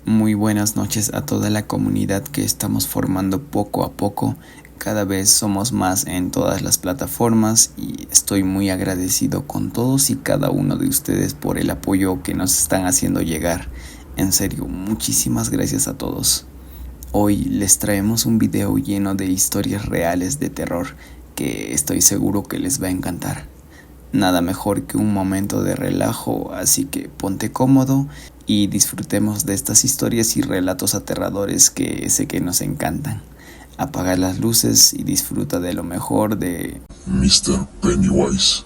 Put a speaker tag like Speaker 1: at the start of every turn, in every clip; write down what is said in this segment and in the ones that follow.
Speaker 1: Muy buenas noches a toda la comunidad que estamos formando poco a poco. Cada vez somos más en todas las plataformas y estoy muy agradecido con todos y cada uno de ustedes por el apoyo que nos están haciendo llegar. En serio, muchísimas gracias a todos. Hoy les traemos un video lleno de historias reales de terror que estoy seguro que les va a encantar. Nada mejor que un momento de relajo, así que ponte cómodo y disfrutemos de estas historias y relatos aterradores que sé que nos encantan. Apaga las luces y disfruta de lo mejor de
Speaker 2: Mr. Pennywise.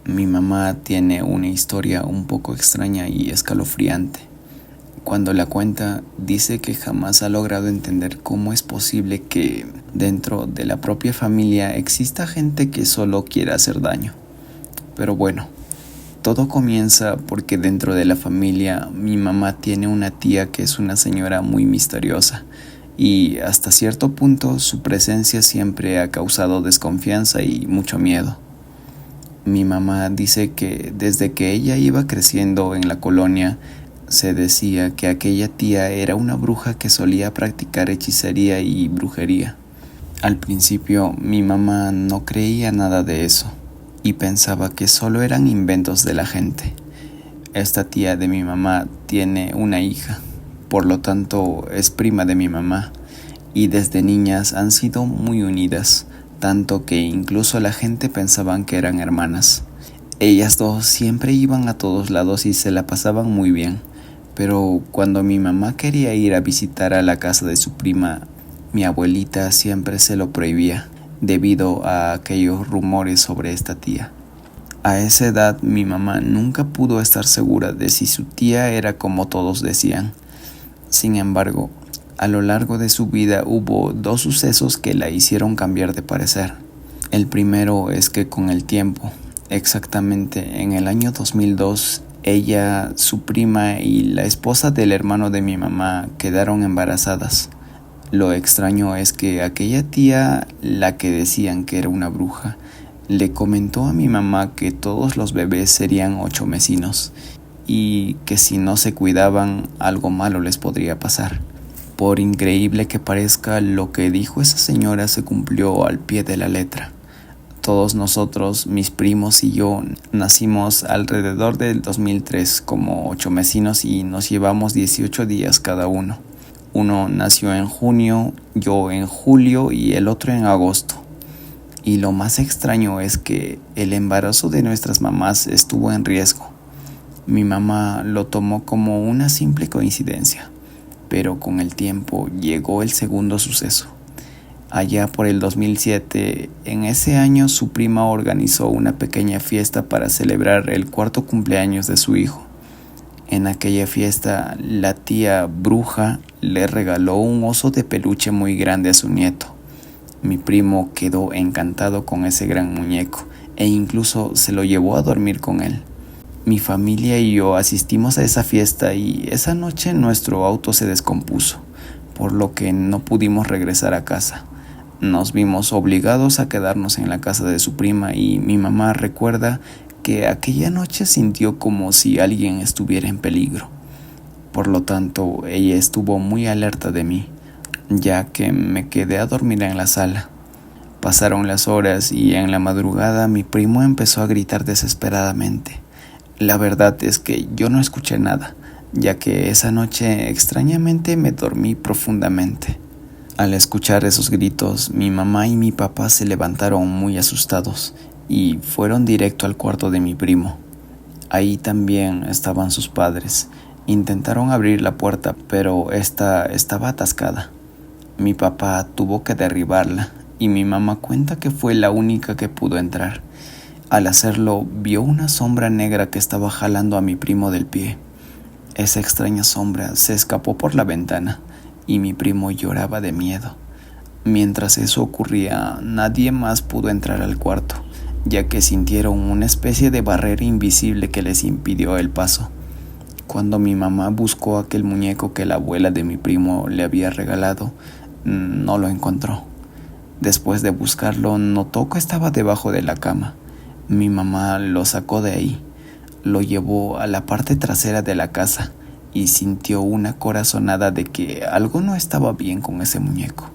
Speaker 1: Mi mamá tiene una historia un poco extraña y escalofriante. Cuando la cuenta, dice que jamás ha logrado entender cómo es posible que dentro de la propia familia exista gente que solo quiera hacer daño. Pero bueno, todo comienza porque dentro de la familia mi mamá tiene una tía que es una señora muy misteriosa y hasta cierto punto su presencia siempre ha causado desconfianza y mucho miedo. Mi mamá dice que desde que ella iba creciendo en la colonia, se decía que aquella tía era una bruja que solía practicar hechicería y brujería. Al principio mi mamá no creía nada de eso y pensaba que solo eran inventos de la gente. Esta tía de mi mamá tiene una hija, por lo tanto es prima de mi mamá y desde niñas han sido muy unidas, tanto que incluso la gente pensaban que eran hermanas. Ellas dos siempre iban a todos lados y se la pasaban muy bien. Pero cuando mi mamá quería ir a visitar a la casa de su prima, mi abuelita siempre se lo prohibía, debido a aquellos rumores sobre esta tía. A esa edad mi mamá nunca pudo estar segura de si su tía era como todos decían. Sin embargo, a lo largo de su vida hubo dos sucesos que la hicieron cambiar de parecer. El primero es que con el tiempo, exactamente en el año 2002, ella, su prima y la esposa del hermano de mi mamá quedaron embarazadas. Lo extraño es que aquella tía, la que decían que era una bruja, le comentó a mi mamá que todos los bebés serían 8 mesinos y que si no se cuidaban algo malo les podría pasar. Por increíble que parezca, lo que dijo esa señora se cumplió al pie de la letra. Todos nosotros, mis primos y yo, nacimos alrededor del 2003 como 8 mesinos y nos llevamos 18 días cada uno. Uno nació en junio, yo en julio y el otro en agosto. Y lo más extraño es que el embarazo de nuestras mamás estuvo en riesgo. Mi mamá lo tomó como una simple coincidencia, pero con el tiempo llegó el segundo suceso. Allá por el 2007, en ese año su prima organizó una pequeña fiesta para celebrar el cuarto cumpleaños de su hijo. En aquella fiesta, la tía bruja le regaló un oso de peluche muy grande a su nieto. Mi primo quedó encantado con ese gran muñeco e incluso se lo llevó a dormir con él. Mi familia y yo asistimos a esa fiesta y esa noche nuestro auto se descompuso, por lo que no pudimos regresar a casa. Nos vimos obligados a quedarnos en la casa de su prima y mi mamá recuerda que aquella noche sintió como si alguien estuviera en peligro. Por lo tanto, ella estuvo muy alerta de mí, ya que me quedé a dormir en la sala. Pasaron las horas y en la madrugada mi primo empezó a gritar desesperadamente. La verdad es que yo no escuché nada, ya que esa noche extrañamente me dormí profundamente. Al escuchar esos gritos, mi mamá y mi papá se levantaron muy asustados y fueron directo al cuarto de mi primo. Ahí también estaban sus padres. Intentaron abrir la puerta, pero esta estaba atascada. Mi papá tuvo que derribarla y mi mamá cuenta que fue la única que pudo entrar. Al hacerlo, vio una sombra negra que estaba jalando a mi primo del pie. Esa extraña sombra se escapó por la ventana y mi primo lloraba de miedo. Mientras eso ocurría, nadie más pudo entrar al cuarto, ya que sintieron una especie de barrera invisible que les impidió el paso. Cuando mi mamá buscó aquel muñeco que la abuela de mi primo le había regalado, no lo encontró. Después de buscarlo, notó que estaba debajo de la cama. Mi mamá lo sacó de ahí, lo llevó a la parte trasera de la casa y sintió una corazonada de que algo no estaba bien con ese muñeco.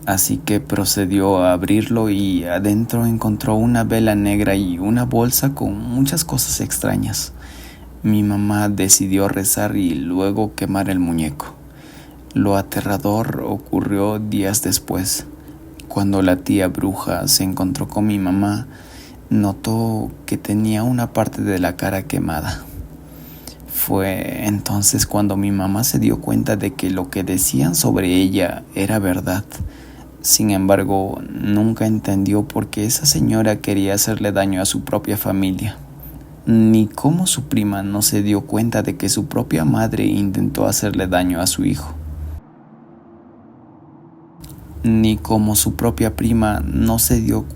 Speaker 1: Así que procedió a abrirlo y adentro encontró una vela negra y una bolsa con muchas cosas extrañas. Mi mamá decidió rezar y luego quemar el muñeco. Lo aterrador ocurrió días después. Cuando la tía bruja se encontró con mi mamá, notó que tenía una parte de la cara quemada. Fue entonces cuando mi mamá se dio cuenta de que lo que decían sobre ella era verdad. Sin embargo, nunca entendió por qué esa señora quería hacerle daño a su propia familia, ni cómo su prima no se dio cuenta de que su propia madre intentó hacerle daño a su hijo, ni cómo su propia prima no se dio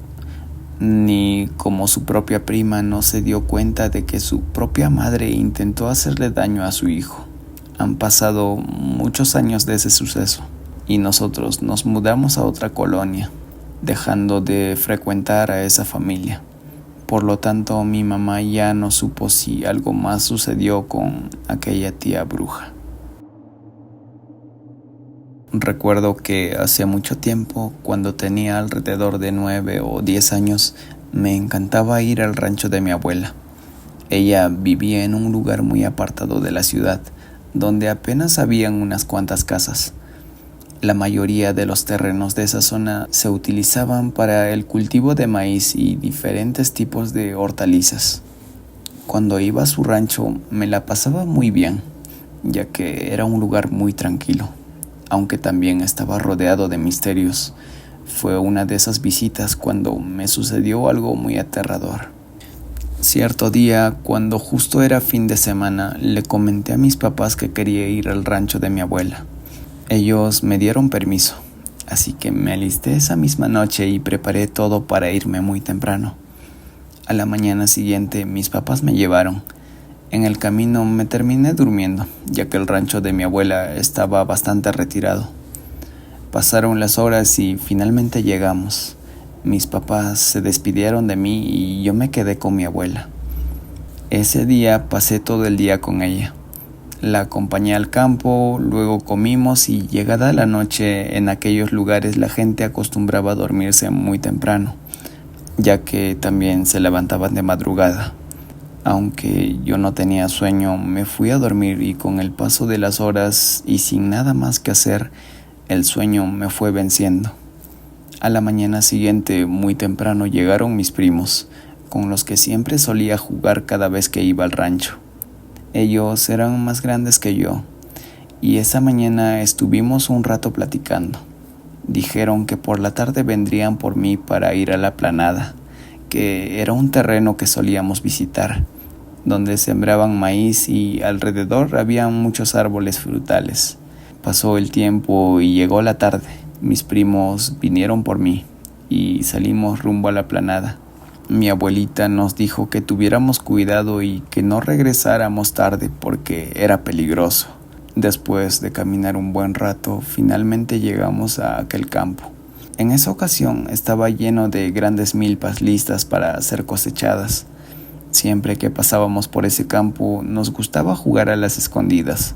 Speaker 1: cuenta de que su propia madre intentó hacerle daño a su hijo. Han pasado muchos años de ese suceso y nosotros nos mudamos a otra colonia, dejando de frecuentar a esa familia. Por lo tanto, mi mamá ya no supo si algo más sucedió con aquella tía bruja. Recuerdo que hace mucho tiempo, cuando tenía alrededor de 9 o 10 años, me encantaba ir al rancho de mi abuela. Ella vivía en un lugar muy apartado de la ciudad, donde apenas habían unas cuantas casas. La mayoría de los terrenos de esa zona se utilizaban para el cultivo de maíz y diferentes tipos de hortalizas. Cuando iba a su rancho me la pasaba muy bien, ya que era un lugar muy tranquilo, aunque también estaba rodeado de misterios. Fue una de esas visitas cuando me sucedió algo muy aterrador. Cierto día, cuando justo era fin de semana, le comenté a mis papás que quería ir al rancho de mi abuela. Ellos me dieron permiso, así que me alisté esa misma noche y preparé todo para irme muy temprano. A la mañana siguiente mis papás me llevaron. En el camino me terminé durmiendo, ya que el rancho de mi abuela estaba bastante retirado. Pasaron las horas y finalmente llegamos. Mis papás se despidieron de mí y yo me quedé con mi abuela. Ese día pasé todo el día con ella. La acompañé al campo, luego comimos y llegada la noche en aquellos lugares la gente acostumbraba a dormirse muy temprano, ya que también se levantaban de madrugada. Aunque yo no tenía sueño, me fui a dormir y con el paso de las horas y sin nada más que hacer, el sueño me fue venciendo. A la mañana siguiente, muy temprano, llegaron mis primos, con los que siempre solía jugar cada vez que iba al rancho. Ellos eran más grandes que yo, y esa mañana estuvimos un rato platicando. Dijeron que por la tarde vendrían por mí para ir a la planada, que era un terreno que solíamos visitar, donde sembraban maíz y alrededor había muchos árboles frutales. Pasó el tiempo y llegó la tarde. Mis primos vinieron por mí y salimos rumbo a la planada. Mi abuelita nos dijo que tuviéramos cuidado y que no regresáramos tarde porque era peligroso. Después de caminar un buen rato, finalmente llegamos a aquel campo. En esa ocasión estaba lleno de grandes milpas listas para ser cosechadas. Siempre que pasábamos por ese campo, nos gustaba jugar a las escondidas.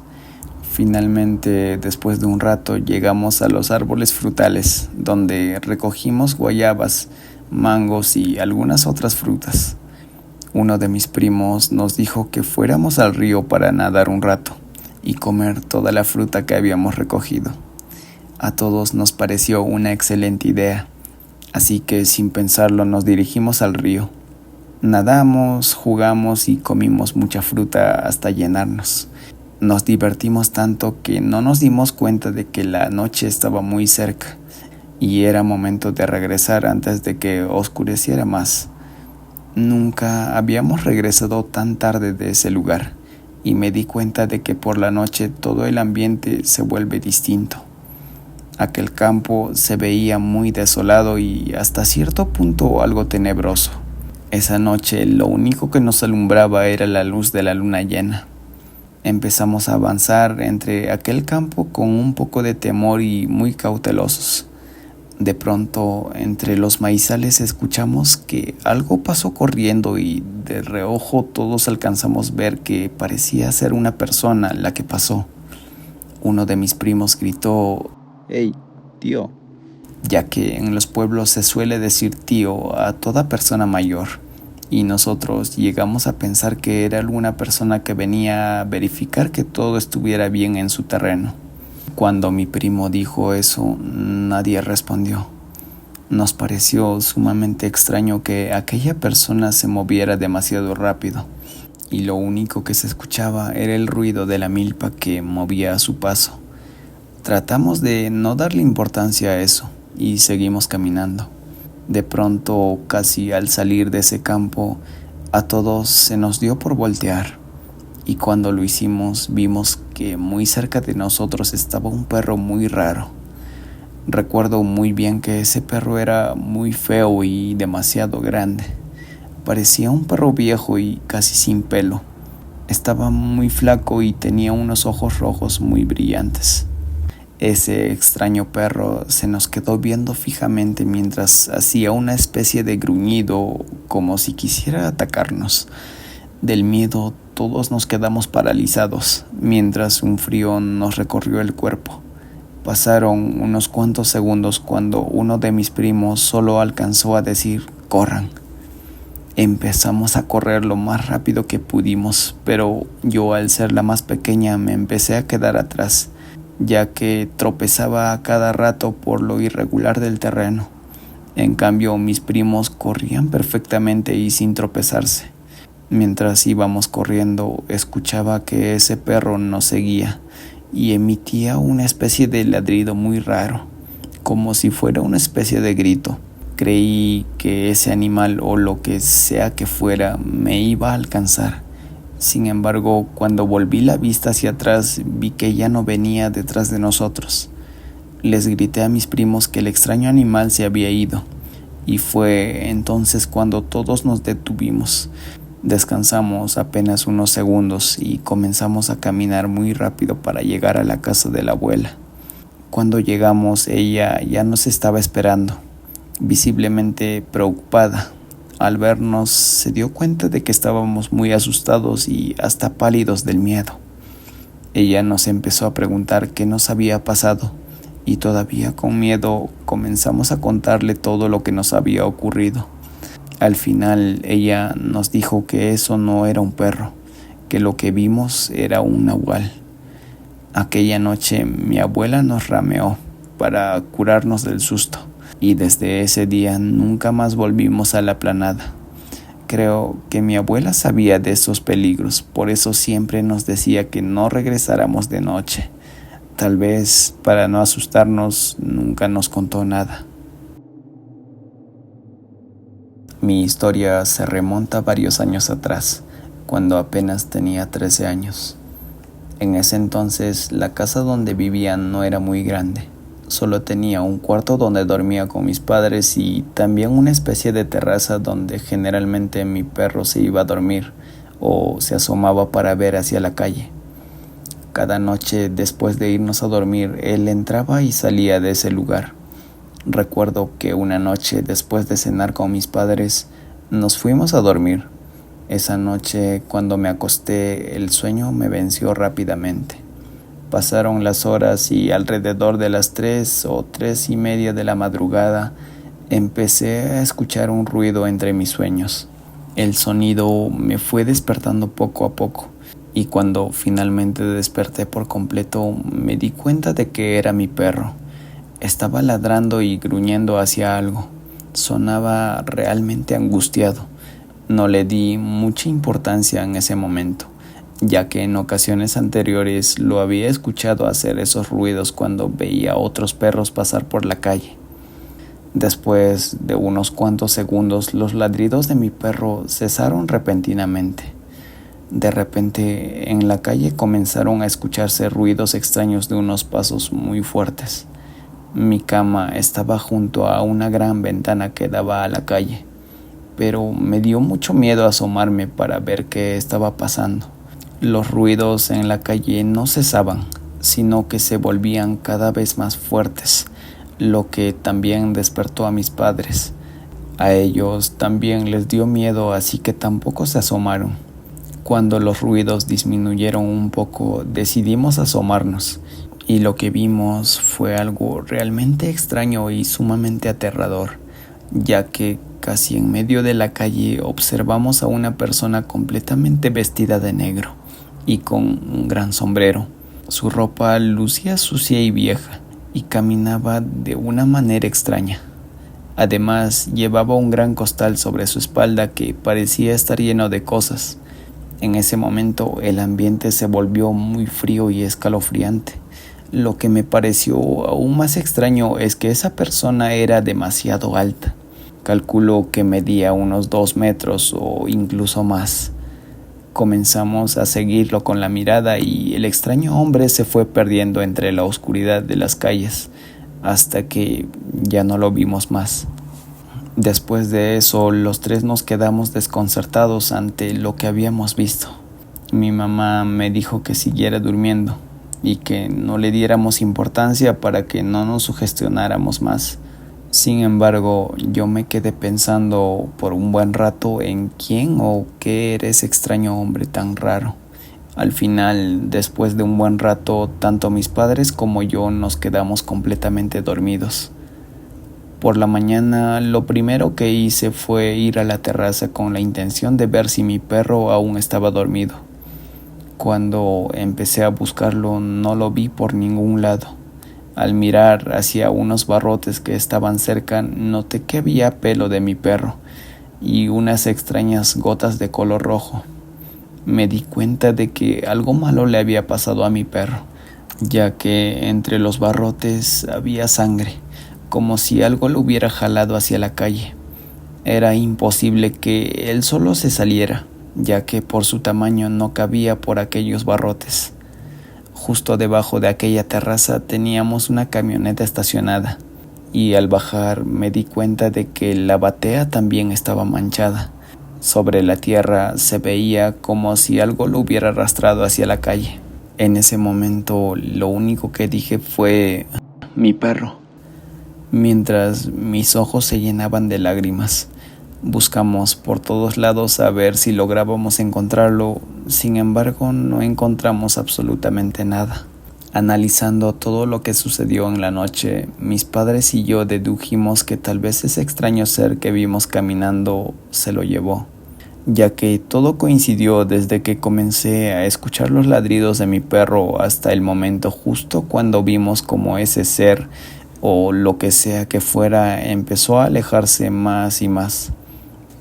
Speaker 1: Finalmente, después de un rato, llegamos a los árboles frutales, donde recogimos guayabas, mangos y algunas otras frutas. Uno de mis primos nos dijo que fuéramos al río para nadar un rato y comer toda la fruta que habíamos recogido. A todos nos pareció una excelente idea, así que sin pensarlo nos dirigimos al río. Nadamos, jugamos y comimos mucha fruta hasta llenarnos. Nos divertimos tanto que no nos dimos cuenta de que la noche estaba muy cerca y era momento de regresar antes de que oscureciera más. Nunca habíamos regresado tan tarde de ese lugar y me di cuenta de que por la noche todo el ambiente se vuelve distinto. Aquel campo se veía muy desolado y hasta cierto punto algo tenebroso. Esa noche lo único que nos alumbraba era la luz de la luna llena. Empezamos a avanzar entre aquel campo con un poco de temor y muy cautelosos. De pronto, entre los maizales escuchamos que algo pasó corriendo y de reojo todos alcanzamos ver que parecía ser una persona la que pasó. Uno de mis primos gritó: «¡Hey, tío!», ya que en los pueblos se suele decir tío a toda persona mayor, y nosotros llegamos a pensar que era alguna persona que venía a verificar que todo estuviera bien en su terreno. Cuando mi primo dijo eso, nadie respondió. Nos pareció sumamente extraño que aquella persona se moviera demasiado rápido, y lo único que se escuchaba era el ruido de la milpa que movía a su paso. Tratamos de no darle importancia a eso y seguimos caminando. De pronto, casi al salir de ese campo, a todos se nos dio por voltear, y cuando lo hicimos vimos que muy cerca de nosotros estaba un perro muy raro. Recuerdo muy bien que ese perro era muy feo y demasiado grande. Parecía un perro viejo y casi sin pelo. Estaba muy flaco y tenía unos ojos rojos muy brillantes. Ese extraño perro se nos quedó viendo fijamente mientras hacía una especie de gruñido como si quisiera atacarnos. Del miedo todos nos quedamos paralizados mientras un frío nos recorrió el cuerpo. Pasaron unos cuantos segundos cuando uno de mis primos solo alcanzó a decir: «¡Corran!». Empezamos a correr lo más rápido que pudimos, pero yo, al ser la más pequeña, me empecé a quedar atrás, ya que tropezaba a cada rato por lo irregular del terreno. En cambio, mis primos corrían perfectamente y sin tropezarse. Mientras íbamos corriendo, escuchaba que ese perro nos seguía y emitía una especie de ladrido muy raro, como si fuera una especie de grito. Creí que ese animal, o lo que sea que fuera, me iba a alcanzar. Sin embargo, cuando volví la vista hacia atrás, vi que ya no venía detrás de nosotros. Les grité a mis primos que el extraño animal se había ido, y fue entonces cuando todos nos detuvimos. Descansamos apenas unos segundos y comenzamos a caminar muy rápido para llegar a la casa de la abuela. Cuando llegamos, ella ya nos estaba esperando, visiblemente preocupada. Al vernos, se dio cuenta de que estábamos muy asustados y hasta pálidos del miedo. Ella nos empezó a preguntar qué nos había pasado, y todavía con miedo comenzamos a contarle todo lo que nos había ocurrido. Al final, ella nos dijo que eso no era un perro, que lo que vimos era un nahual. Aquella noche mi abuela nos rameó para curarnos del susto, y desde ese día nunca más volvimos a la planada. Creo que mi abuela sabía de esos peligros, por eso siempre nos decía que no regresáramos de noche. Tal vez para no asustarnos, nunca nos contó nada. Mi historia se remonta varios años atrás, cuando apenas tenía 13 años. En ese entonces, la casa donde vivía no era muy grande. Solo tenía un cuarto donde dormía con mis padres y también una especie de terraza donde generalmente mi perro se iba a dormir o se asomaba para ver hacia la calle. Cada noche, después de irnos a dormir, él entraba y salía de ese lugar. Recuerdo que una noche, después de cenar con mis padres, nos fuimos a dormir. Esa noche, cuando me acosté, el sueño me venció rápidamente. Pasaron las horas y alrededor de las 3 o 3:30 de la madrugada, empecé a escuchar un ruido entre mis sueños. El sonido me fue despertando poco a poco, y cuando finalmente desperté por completo, me di cuenta de que era mi perro. Estaba ladrando y gruñendo hacia algo. Sonaba realmente angustiado. No le di mucha importancia en ese momento, ya que en ocasiones anteriores lo había escuchado hacer esos ruidos cuando veía a otros perros pasar por la calle. Después de unos cuantos segundos, los ladridos de mi perro cesaron repentinamente. De repente, en la calle comenzaron a escucharse ruidos extraños de unos pasos muy fuertes. Mi cama estaba junto a una gran ventana que daba a la calle, pero me dio mucho miedo asomarme para ver qué estaba pasando. Los ruidos en la calle no cesaban, sino que se volvían cada vez más fuertes, lo que también despertó a mis padres. A ellos también les dio miedo, así que tampoco se asomaron. Cuando los ruidos disminuyeron un poco, decidimos asomarnos, y lo que vimos fue algo realmente extraño y sumamente aterrador, ya que casi en medio de la calle observamos a una persona completamente vestida de negro y con un gran sombrero. Su ropa lucía sucia y vieja y caminaba de una manera extraña. Además, llevaba un gran costal sobre su espalda que parecía estar lleno de cosas. En ese momento el ambiente se volvió muy frío y escalofriante. Lo que me pareció aún más extraño es que esa persona era demasiado alta. Calculo que medía unos 2 metros o incluso más. Comenzamos a seguirlo con la mirada y el extraño hombre se fue perdiendo entre la oscuridad de las calles hasta que ya no lo vimos más. Después de eso, los tres nos quedamos desconcertados ante lo que habíamos visto. Mi mamá me dijo que siguiera durmiendo y que no le diéramos importancia para que no nos sugestionáramos más. Sin embargo, yo me quedé pensando por un buen rato en quién o qué era ese extraño hombre tan raro. Al final, después de un buen rato, tanto mis padres como yo nos quedamos completamente dormidos. Por la mañana, lo primero que hice fue ir a la terraza con la intención de ver si mi perro aún estaba dormido. Cuando empecé a buscarlo, no lo vi por ningún lado. Al mirar hacia unos barrotes que estaban cerca, noté que había pelo de mi perro y unas extrañas gotas de color rojo. Me di cuenta de que algo malo le había pasado a mi perro, ya que entre los barrotes había sangre, como si algo lo hubiera jalado hacia la calle. Era imposible que él solo se saliera, ya que por su tamaño no cabía por aquellos barrotes. Justo debajo de aquella terraza teníamos una camioneta estacionada, y al bajar me di cuenta de que la batea también estaba manchada. Sobre la tierra se veía como si algo lo hubiera arrastrado hacia la calle. En ese momento lo único que dije fue «mi perro», mientras mis ojos se llenaban de lágrimas. Buscamos por todos lados a ver si lográbamos encontrarlo, sin embargo no encontramos absolutamente nada. Analizando todo lo que sucedió en la noche, mis padres y yo dedujimos que tal vez ese extraño ser que vimos caminando se lo llevó, ya que todo coincidió desde que comencé a escuchar los ladridos de mi perro hasta el momento justo cuando vimos como ese ser o lo que sea que fuera empezó a alejarse más y más.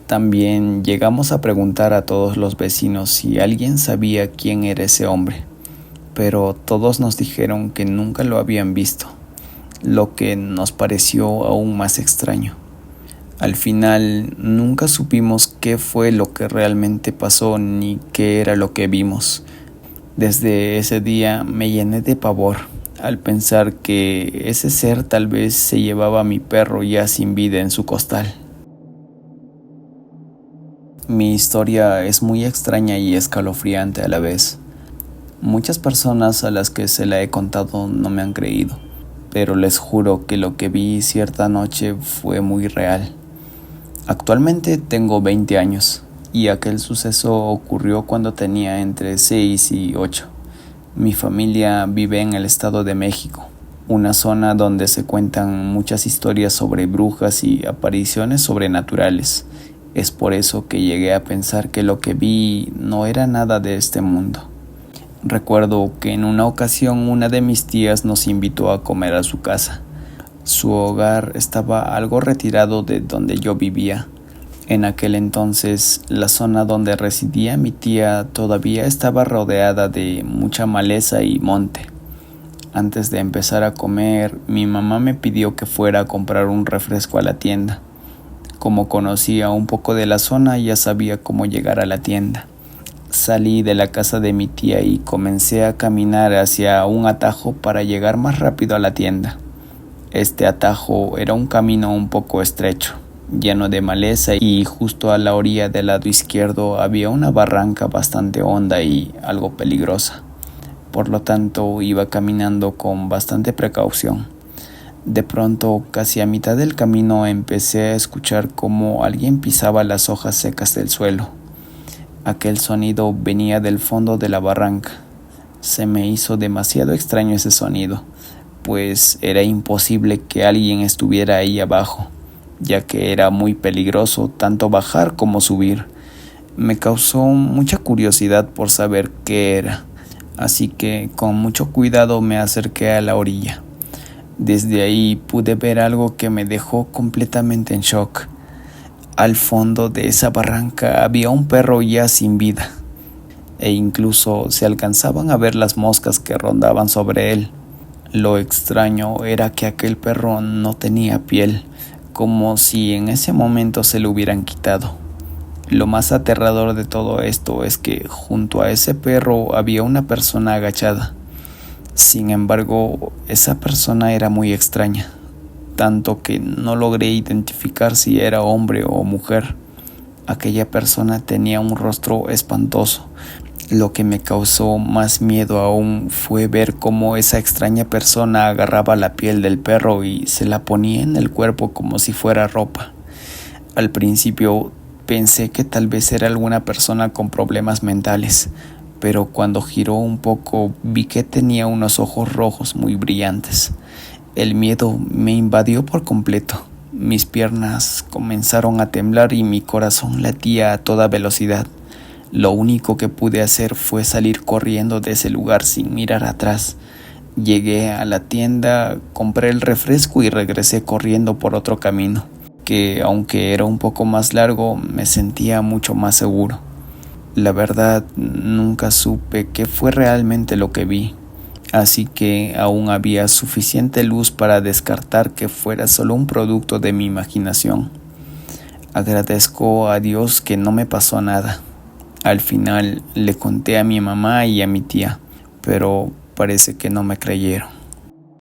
Speaker 1: También llegamos a preguntar a todos los vecinos si alguien sabía quién era ese hombre, pero todos nos dijeron que nunca lo habían visto, lo que nos pareció aún más extraño. Al final, nunca supimos qué fue lo que realmente pasó ni qué era lo que vimos. Desde ese día me llené de pavor al pensar que ese ser tal vez se llevaba a mi perro ya sin vida en su costal. Mi historia es muy extraña y escalofriante a la vez. Muchas personas a las que se la he contado no me han creído, pero les juro que lo que vi cierta noche fue muy real. Actualmente tengo 20 años y aquel suceso ocurrió cuando tenía entre 6 y 8. Mi familia vive en el Estado de México, una zona donde se cuentan muchas historias sobre brujas y apariciones sobrenaturales. Es por eso que llegué a pensar que lo que vi no era nada de este mundo. Recuerdo que en una ocasión una de mis tías nos invitó a comer a su casa. Su hogar estaba algo retirado de donde yo vivía. En aquel entonces, la zona donde residía mi tía todavía estaba rodeada de mucha maleza y monte. Antes de empezar a comer, mi mamá me pidió que fuera a comprar un refresco a la tienda. Como conocía un poco de la zona, ya sabía cómo llegar a la tienda. Salí de la casa de mi tía y comencé a caminar hacia un atajo para llegar más rápido a la tienda. Este atajo era un camino un poco estrecho, lleno de maleza, y justo a la orilla del lado izquierdo había una barranca bastante honda y algo peligrosa. Por lo tanto, iba caminando con bastante precaución. De pronto, casi a mitad del camino, empecé a escuchar cómo alguien pisaba las hojas secas del suelo. Aquel sonido venía del fondo de la barranca. Se me hizo demasiado extraño ese sonido, pues era imposible que alguien estuviera ahí abajo, ya que era muy peligroso tanto bajar como subir. Me causó mucha curiosidad por saber qué era, así que con mucho cuidado me acerqué a la orilla. Desde ahí pude ver algo que me dejó completamente en shock. Al fondo de esa barranca había un perro ya sin vida, e incluso se alcanzaban a ver las moscas que rondaban sobre él. Lo extraño era que aquel perro no tenía piel, como si en ese momento se lo hubieran quitado. Lo más aterrador de todo esto es que junto a ese perro había una persona agachada. Sin embargo, esa persona era muy extraña, tanto que no logré identificar si era hombre o mujer. Aquella persona tenía un rostro espantoso. Lo que me causó más miedo aún fue ver cómo esa extraña persona agarraba la piel del perro y se la ponía en el cuerpo como si fuera ropa. Al principio pensé que tal vez era alguna persona con problemas mentales, pero cuando giró un poco vi que tenía unos ojos rojos muy brillantes. El miedo me invadió por completo. Mis piernas comenzaron a temblar y mi corazón latía a toda velocidad. Lo único que pude hacer fue salir corriendo de ese lugar sin mirar atrás. Llegué a la tienda, compré el refresco y regresé corriendo por otro camino, que aunque era un poco más largo, me sentía mucho más seguro. La verdad, nunca supe qué fue realmente lo que vi, así que aún había suficiente luz para descartar que fuera solo un producto de mi imaginación. Agradezco a Dios que no me pasó nada. Al final le conté a mi mamá y a mi tía, pero parece que no me creyeron.